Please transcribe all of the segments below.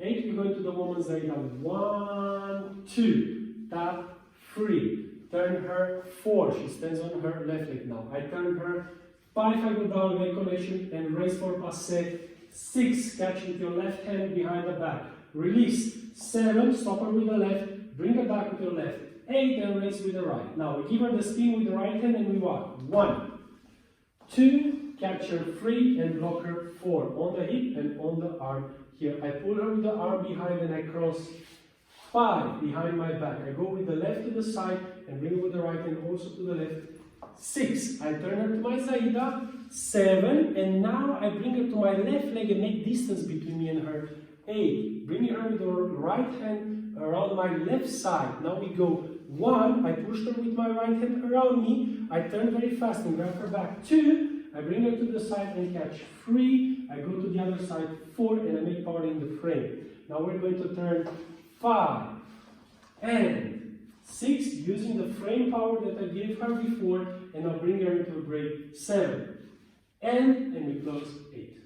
Eight, we're going to the woman's Zaida. 1, 2, tap, 3, turn her, 4, she stands on her left leg now. I turn her, 5, I go down, leg connection, and raise for passe. 6, catch with your left hand behind the back. Release. 7, stop her with the left, bring her back with your left. 8, and raise with the right. Now we give her the spin with the right hand and we walk. 1, 2, catch her 3 and block her 4 on the hip and on the arm. Here I pull her with the arm behind and I cross. 5 behind my back. I go with the left to the side and bring her with the right hand also to the left. 6, I turn her to my Zaida. 7, and now I bring her to my left leg and make distance between me and her. 8, bring her with the right hand around my left side. Now we go 1, I push her with my right hand around me. I turn very fast and grab her back. 2, I bring her to the side and catch. 3, I go to the other side. 4, and I make power in the frame. Now we're going to turn 5 and 6 using the frame power that I gave her before, and I'll bring her into a break. 7 and we close 8.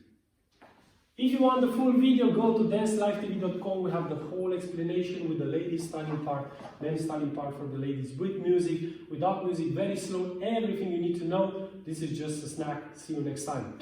If you want the full video, go to dancelivetv.com. We have the whole explanation with the ladies styling part, men styling part for the ladies, with music, without music, very slow, everything you need to know. This is just a snack. See you next time.